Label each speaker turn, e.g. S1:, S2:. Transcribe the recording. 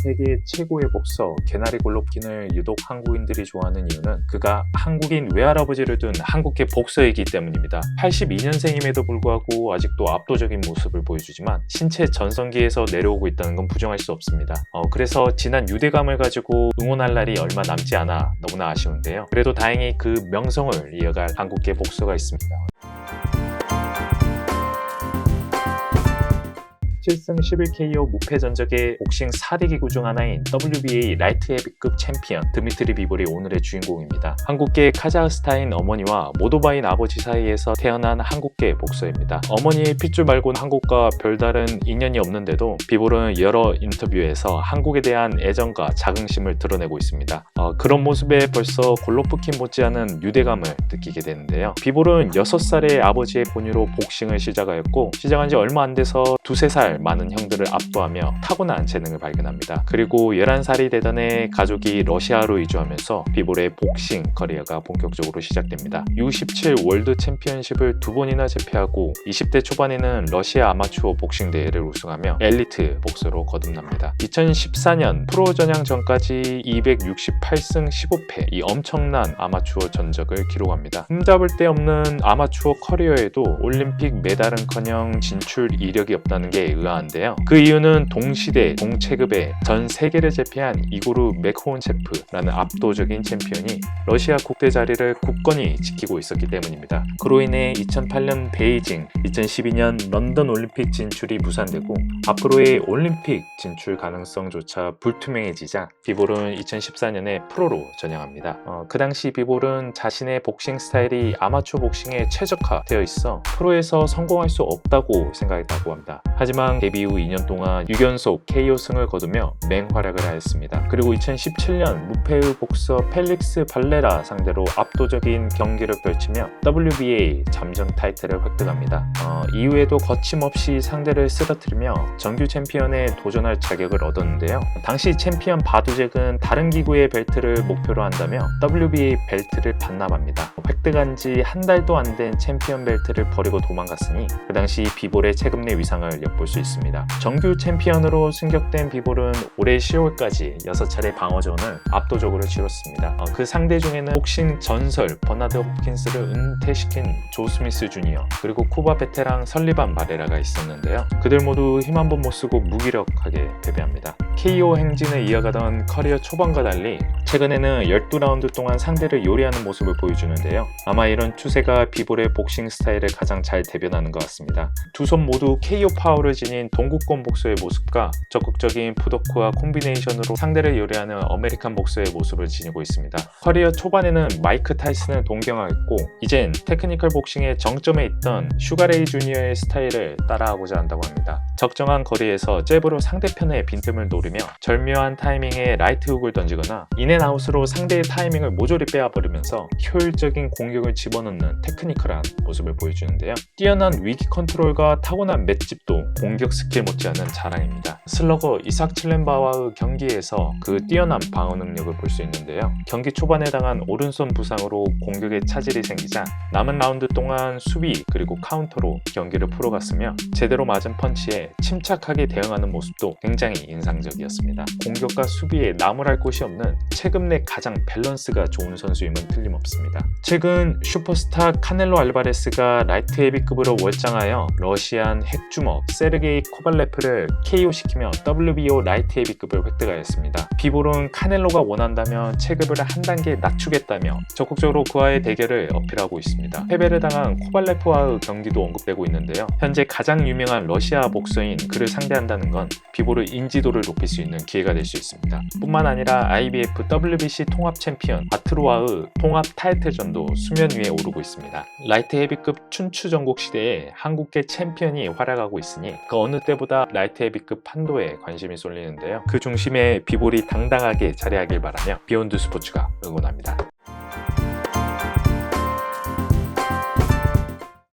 S1: 세계 최고의 복서 게나리 골로킨을 유독 한국인들이 좋아하는 이유는 그가 한국인 외할아버지를 둔 한국계 복서이기 때문입니다. 82년생임에도 불구하고 아직도 압도적인 모습을 보여주지만 신체 전성기에서 내려오고 있다는 건 부정할 수 없습니다. 그래서 지난 유대감을 가지고 응원할 날이 얼마 남지 않아 너무나 아쉬운데요. 그래도 다행히 그 명성을 이어갈 한국계 복서가 있습니다. 7승 11KO 무패 전적의 복싱 4대 기구 중 하나인 WBA 라이트 헤비급 챔피언 드미트리 비볼이 오늘의 주인공입니다. 한국계 카자흐스탄인 어머니와 모도바인 아버지 사이에서 태어난 한국계 복서입니다. 어머니의 핏줄 말고는 한국과 별다른 인연이 없는데도 비볼은 여러 인터뷰에서 한국에 대한 애정과 자긍심을 드러내고 있습니다. 그런 모습에 벌써 골로프킨 못지않은 유대감을 느끼게 되는데요. 비볼은 6살의 아버지의 권유로 복싱을 시작하였고 시작한 지 얼마 안 돼서 두세 살 많은 형들을 압도하며 타고난 재능을 발견합니다. 그리고 11살이 되던 해 가족이 러시아로 이주하면서 비볼의 복싱 커리어가 본격적으로 시작됩니다. U17 월드 챔피언십을 2번이나 제패하고 20대 초반에는 러시아 아마추어 복싱 대회를 우승하며 엘리트 복서로 거듭납니다. 2014년 프로 전향 전까지 268승 15패 이 엄청난 아마추어 전적을 기록합니다. 흠잡을 데 없는 아마추어 커리어에도 올림픽 메달은커녕 진출 이력이 없다는 게 의아한데요. 그 이유는 동시대 동체급의 전 세계를 제패한 이고르 메크혼체프라는 압도적인 챔피언이 러시아 국대 자리를 굳건히 지키고 있었기 때문입니다. 그로 인해 2008년 베이징, 2012년 런던 올림픽 진출이 무산되고 앞으로의 올림픽 진출 가능성조차 불투명해지자 비볼은 2014년에 프로로 전향합니다. 그 당시 비볼은 자신의 복싱 스타일이 아마추어 복싱에 최적화되어 있어 프로에서 성공할 수 없다고 생각했다고 합니다. 하지만 데뷔 후 2년 동안 6연속 KO승을 거두며 맹활약을 하였습니다. 그리고 2017년 무패의 복서 펠릭스 발레라 상대로 압도적인 경기를 펼치며 WBA 잠정 타이틀을 획득합니다. 이후에도 거침없이 상대를 쓰러뜨리며 정규 챔피언에 도전할 자격을 얻었는데요. 당시 챔피언 바두잭은 다른 기구의 벨트를 목표로 한다며 WBA 벨트를 반납합니다. 획득한 지 한 달도 안 된 챔피언 벨트를 버리고 도망갔으니 그 당시 비볼의 체급 내 위상을 엿볼 수 있습니다. 정규 챔피언으로 승격된 비볼은 올해 10월까지 6차례 방어전을 압도적으로 치렀습니다. 그 상대 중에는 복싱 전설 버나드 홉킨스를 은퇴시킨 조 스미스 주니어 그리고 쿠바 베테랑 설리반 바레라가 있었는데요. 그들 모두 힘 한 번 못 쓰고 무기력하게 패배합니다. KO 행진을 이어가던 커리어 초반과 달리 최근에는 12라운드 동안 상대를 요리하는 모습을 보여주는데요. 아마 이런 추세가 비볼의 복싱 스타일을 가장 잘 대변하는 것 같습니다. 두 손 모두 KO 파워를 지닌 동구권 복서의 모습과 적극적인 푸더크와 콤비네이션으로 상대를 요리하는 아메리칸 복서의 모습을 지니고 있습니다. 커리어 초반에는 마이크 타이슨을 동경하였고 이젠 테크니컬 복싱의 정점에 있던 슈가레이 주니어의 스타일을 따라하고자 한다고 합니다. 적정한 거리에서 잽으로 상대편의 빈틈을 노리며 절묘한 타이밍에 라이트 훅을 던지거나 인앤아웃으로 상대의 타이밍을 모조리 빼앗버리면서 효율적인 공격을 집어넣는 테크니컬한 모습을 보여주는데요. 뛰어난 위기 컨트롤과 타고난 맷집도 공격 스킬 못지않은 자랑입니다. 슬러거 이삭 칠렌바와의 경기에서 그 뛰어난 방어 능력을 볼 수 있는데요. 경기 초반에 당한 오른손 부상으로 공격에 차질이 생기자 남은 라운드 동안 수비 그리고 카운터로 경기를 풀어갔으며 제대로 맞은 펀치에 침착하게 대응하는 모습도 굉장히 인상적이었습니다. 공격과 수비에 나무랄 곳이 없는 체급 내 가장 밸런스가 좋은 선수임은 틀림없습니다. 최근 슈퍼스타 카넬로 알바레스가 라이트 헤비급으로 월장하여 러시안 핵주먹 세르게이 코발레프를 KO시키며 WBO 라이트 헤비급을 획득하였습니다. 비볼은 카넬로가 원한다면 체급을 한 단계 낮추겠다며 적극적으로 그와의 대결을 어필하고 있습니다. 패배를 당한 코발레프와의 경기도 언급되고 있는데요. 현재 가장 유명한 러시아 복서인 그를 상대한다는 건 비볼의 인지도를 높일 수 있는 기회가 될 수 있습니다. 뿐만 아니라 IBF WBC 통합 챔피언 아트로와의 통합 타이틀전도 수면 위에 오르고 있습니다. 라이트 헤비급 춘추 전국 시대에 한국계 챔피언이 활약하고 있으니 그 어느 때보다 라이트 헤비급 판도에 관심이 쏠리는데요. 그 중심에 비볼이 당당하게 자리하길 바라며 비욘드 스포츠가 응원합니다.